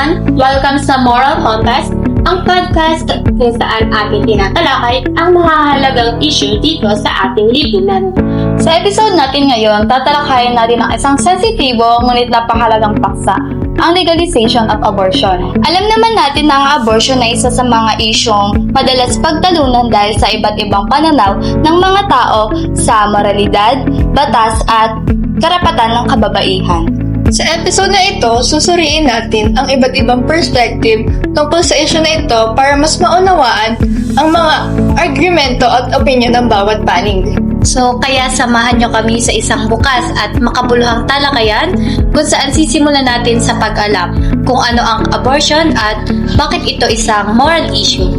everyone! Welcome sa Moral Compass, ang podcast kung saan ating tinatalakay ang mahahalagang issue dito sa ating lipunan. Sa episode natin ngayon, tatalakayin natin ang isang sensitibo ngunit napakahalagang paksa, ang legalization of abortion. Alam naman natin na ang abortion ay isa sa mga isyong madalas pagtalunan dahil sa iba't ibang pananaw ng mga tao sa moralidad, batas at karapatan ng kababaihan. Sa episode na ito, susuriin natin ang iba't ibang perspective tungkol sa issue na ito para mas maunawaan ang mga argumento at opinion ng bawat panig. So, kaya samahan nyo kami sa isang bukas at makabuluhang talakayan kung saan sisimulan natin sa pag-alam kung ano ang abortion at bakit ito isang moral issue.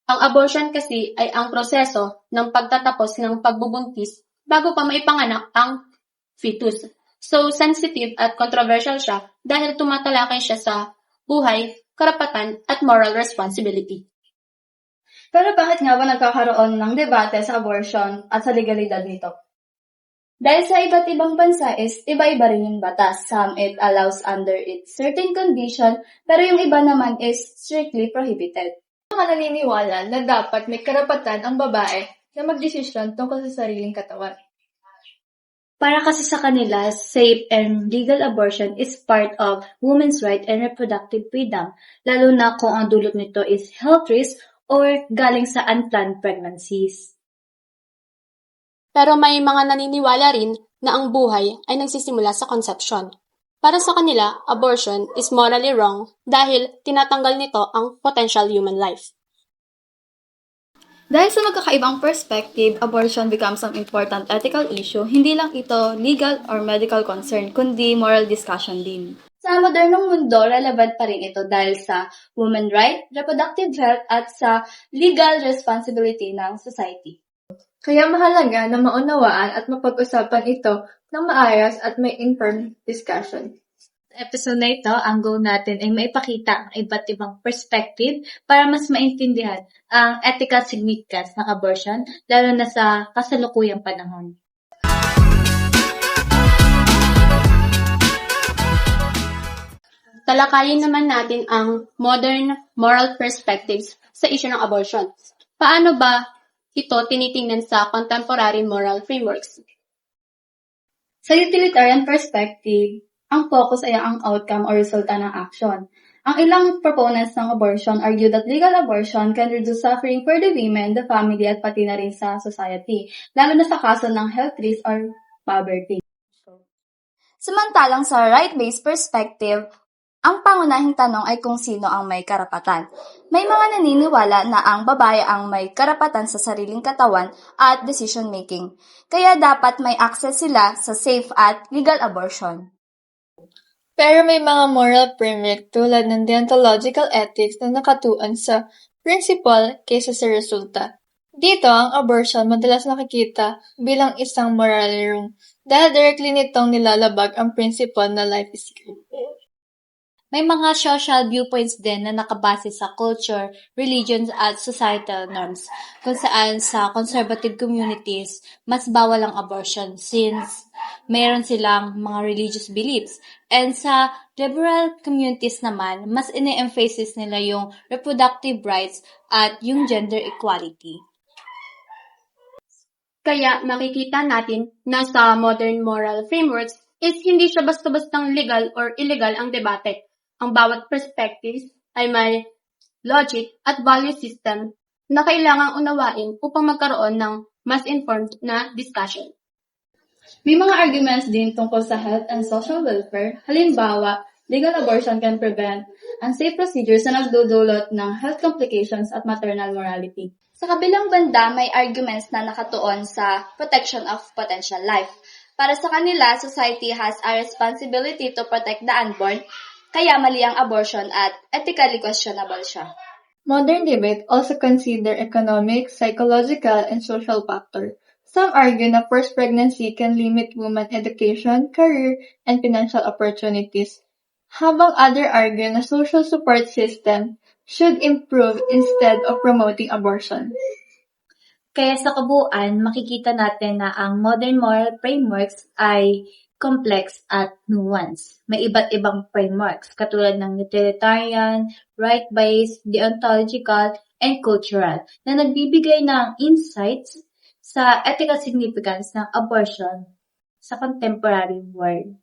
Ang abortion kasi ay ang proseso ng pagtatapos ng pagbubuntis bago pa maipanganak ang fetus. So, sensitive at controversial siya dahil tumatalakay siya sa buhay, karapatan, at moral responsibility. Pero bakit nga ba nagkakaroon ng debate sa abortion at sa legalidad nito? Dahil sa iba't ibang bansa is iba-iba rin yung batas. Some it allows under its certain condition, pero yung iba naman is strictly prohibited. Mga naniniwala na dapat may karapatan ang babae na magdesisyon tungkol sa sariling katawan. Para kasi sa kanila, safe and legal abortion is part of women's right and reproductive freedom, lalo na kung ang dulot nito is health risk or galing sa unplanned pregnancies. Pero may mga naniniwala rin na ang buhay ay nagsisimula sa conception. Para sa kanila, abortion is morally wrong dahil tinatanggal nito ang potential human life. Dahil sa magkakaibang perspective, abortion becomes an important ethical issue. Hindi lang ito legal or medical concern, kundi moral discussion din. Sa modernong mundo, relevant pa rin ito dahil sa women right, reproductive health, at sa legal responsibility ng society. Kaya mahalaga na maunawaan at mapag-usapan ito ng maayos at may informed discussion. Sa episode na ito, ang goal natin ay maipakita ang iba't ibang perspective para mas maintindihan ang ethical significance ng abortion, lalo na sa kasalukuyang panahon. Talakayin naman natin ang modern moral perspectives sa issue ng abortion. Paano ba ito tinitingnan sa contemporary moral frameworks? Sa utilitarian perspective, ang focus ay ang outcome o resulta ng action. Ang ilang proponents ng abortion argue that legal abortion can reduce suffering for the women, the family, at pati na rin sa society, lalo na sa kaso ng health risk or poverty. Samantalang sa right-based perspective, ang pangunahing tanong ay kung sino ang may karapatan. May mga naniniwala na ang babae ang may karapatan sa sariling katawan at decision-making, kaya dapat may access sila sa safe at legal abortion. Pero may mga moral framework tulad ng deontological ethics na nakatuon sa principle kaysa sa resulta. Dito, ang abortion madalas nakikita bilang isang morally wrong dahil directly nitong nilalabag ang principle na life is good. May mga social viewpoints din na nakabase sa culture, religions at societal norms, kung saan sa conservative communities, mas bawal ang abortion since mayroon silang mga religious beliefs. And sa liberal communities naman, mas ine-emphasis nila yung reproductive rights at yung gender equality. Kaya makikita natin na sa modern moral frameworks is hindi siya basta-bastang legal or illegal ang debate. Ang bawat perspectives ay may logic at value system na kailangang unawain upang magkaroon ng mas informed na discussion. May mga arguments din tungkol sa health and social welfare. Halimbawa, legal abortion can prevent unsafe procedures na nagdudulot ng health complications at maternal mortality. Sa kabilang banda, may arguments na nakatuon sa protection of potential life. Para sa kanila, society has a responsibility to protect the unborn, kaya mali ang abortion at ethically questionable siya. Modern debate also consider economic, psychological, and social factor. Some argue na first pregnancy can limit women's education, career, and financial opportunities, habang other argue na social support system should improve instead of promoting abortion. Kaya sa kabuuan, makikita natin na ang modern moral frameworks ay complex at nuanced. May iba't ibang frameworks katulad ng utilitarian, right-based, deontological, and cultural na nagbibigay ng insights sa ethical significance ng abortion sa contemporary world.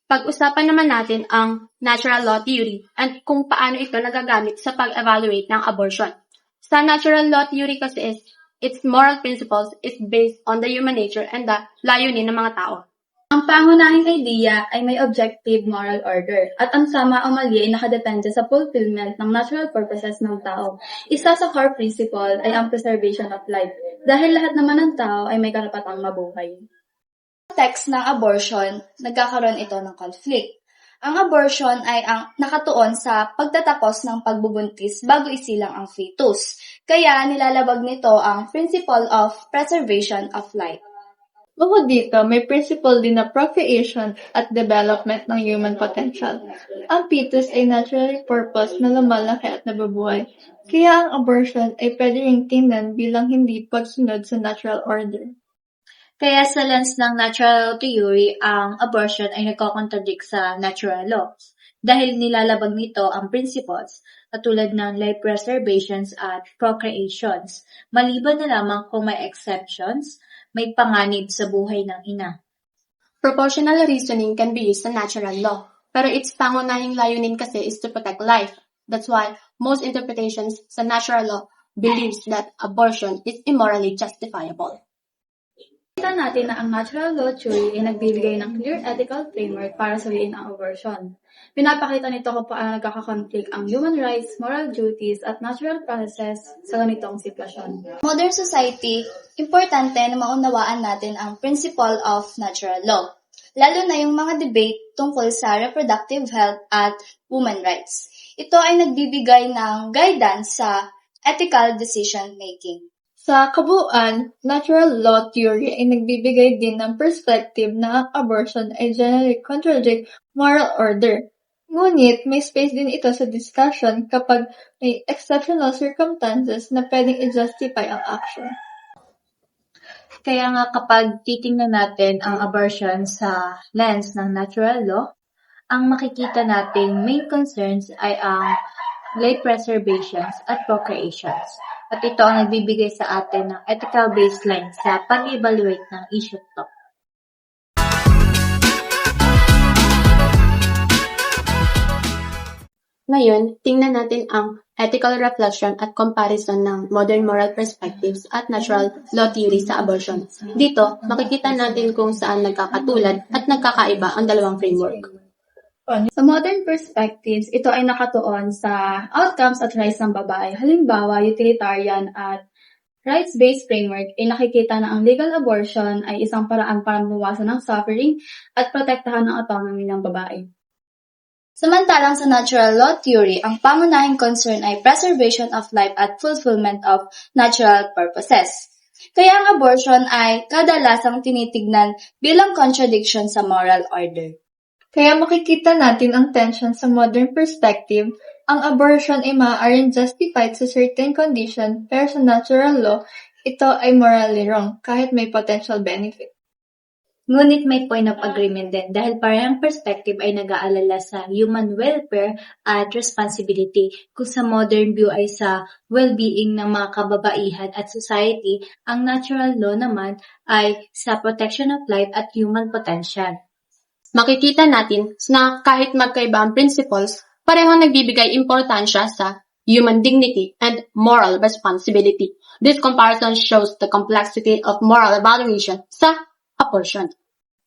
Pag-usapan naman natin ang natural law theory at kung paano ito nagagamit sa pag-evaluate ng abortion. Sa natural law theory kasi its moral principles is based on the human nature and the layunin ng mga tao. Ang pangunahing idea ay may objective moral order at ang sama o mali ay nakadepende sa fulfillment ng natural purposes ng tao. Isa sa core principle ay ang preservation of life dahil lahat naman ng tao ay may karapatang mabuhay. Text ng abortion, nagkakaroon ito ng conflict. Ang abortion ay ang nakatuon sa pagtatapos ng pagbubuntis bago isilang ang fetus. Kaya nilalabag nito ang principle of preservation of life. Bukod dito, may principle din na procreation at development ng human potential. Ang fetus ay naturally purpose na lumalaki at nabubuhay. Kaya ang abortion ay pwede ring tingnan bilang hindi pagsunod sa natural order. Kaya sa lens ng natural theory, ang abortion ay nagkocontradict sa natural laws dahil nilalabag nito ang principles katulad ng life preservations at procreations, maliban na lamang kung may exceptions, may panganib sa buhay ng ina. Proportional reasoning can be used sa natural law, pero its pangunahing layunin kasi is to protect life. That's why most interpretations sa natural law believes that abortion is immorally justifiable. Kita natin na ang natural law theory ay nagbibigay ng clear ethical framework para sabihin ang abortion. Pinapakita nito kung paano nagkakakonflict ang human rights, moral duties, at natural processes sa ganitong sitwasyon. Modern society, importante na maunawaan natin ang principle of natural law, lalo na yung mga debate tungkol sa reproductive health at women rights. Ito ay nagbibigay ng guidance sa ethical decision making. Sa kabuuan, natural law theory ay nagbibigay din ng perspective na ang abortion ay generally contradict moral order. Ngunit may space din ito sa discussion kapag may exceptional circumstances na pwedeng i-justify ang action. Kaya nga kapag titingnan natin ang abortion sa lens ng natural law, ang makikita nating main concerns ay ang life preservations at procreations. At ito ang nagbibigay sa atin ng ethical baseline sa pag-evaluate ng issue to. Ngayon, tingnan natin ang ethical reflection at comparison ng modern moral perspectives at natural law theory sa abortion. Dito, makikita natin kung saan nagkakatulad at nagkakaiba ang dalawang framework. Sa modern perspectives, ito ay nakatuon sa outcomes at rights ng babae. Halimbawa, utilitarian at rights-based framework ay nakikita na ang legal abortion ay isang paraan para mawasan ng suffering at protektahan ang autonomy ng babae. Samantalang sa natural law theory, ang pangunahing concern ay preservation of life at fulfillment of natural purposes. Kaya ang abortion ay kadalasang tinitignan bilang contradiction sa moral order. Kaya makikita natin ang tension sa modern perspective. Ang abortion ay maaaring justified sa certain condition, pero sa natural law, ito ay morally wrong kahit may potential benefit. Ngunit may point of agreement din dahil parehong perspective ay nag-aalala sa human welfare at responsibility kung sa modern view ay sa well-being ng mga kababaihan at society, ang natural law naman ay sa protection of life at human potential. Makikita natin na kahit magkaiba ang principles, parehong nagbibigay importansya sa human dignity and moral responsibility. This comparison shows the complexity of moral evaluation sa abortion.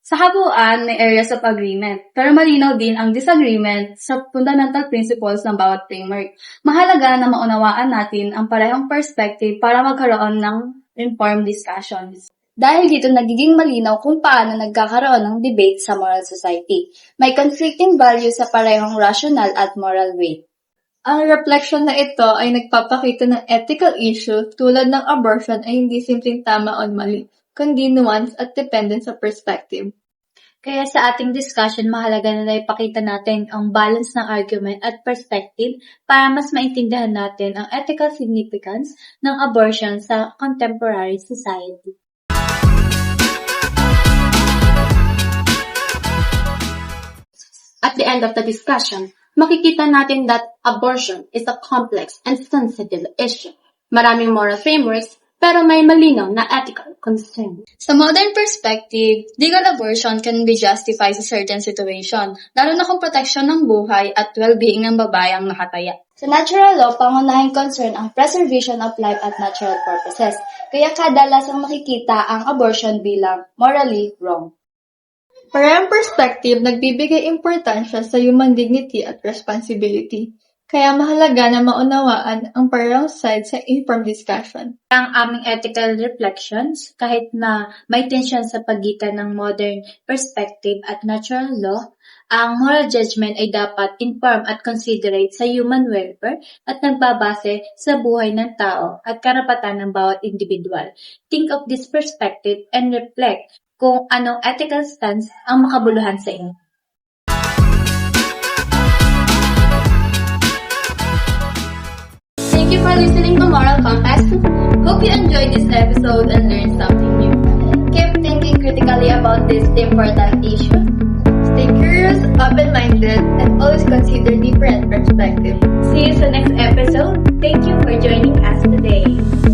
Sa kabuuan, may areas of agreement, pero malinaw din ang disagreement sa fundamental principles ng bawat framework. Mahalaga na maunawaan natin ang parehong perspective para magkaroon ng informed discussions. Dahil dito nagiging malinaw kung paano nagkakaroon ng debate sa moral society. May conflicting values sa parehong rational at moral way. Ang reflection na ito ay nagpapakita ng ethical issue tulad ng abortion ay hindi simpleng tama o mali, kundi nuance at dependent sa perspective. Kaya sa ating discussion, mahalaga na ipakita natin ang balance ng argument at perspective para mas maintindihan natin ang ethical significance ng abortion sa contemporary society. At the end of the discussion, makikita natin that abortion is a complex and sensitive issue. Maraming moral frameworks, pero may malinaw na ethical concern. Sa modern perspective, legal abortion can be justified sa certain situation, lalo na kung proteksyon ng buhay at well-being ng babae ang nakataya. Sa natural law, pangunahing concern ang preservation of life at natural purposes, kaya kadalasang makikita ang abortion bilang morally wrong. Parehong perspective nagbibigay importansya sa human dignity at responsibility. Kaya mahalaga na maunawaan ang parehong side sa informed discussion. Ang aming ethical reflections, kahit na may tensyon sa pagitan ng modern perspective at natural law, ang moral judgment ay dapat informed at considerate sa human welfare at nagbabase sa buhay ng tao at karapatan ng bawat individual. Think of this perspective and reflect kung anong ethical stance ang makabuluhan sa inyo. Thank you for listening to Moral Compass. Hope you enjoyed this episode and learned something new. Keep thinking critically about this important issue. Stay curious, open-minded, and always consider different perspectives. See you sa next episode. Thank you for joining us today.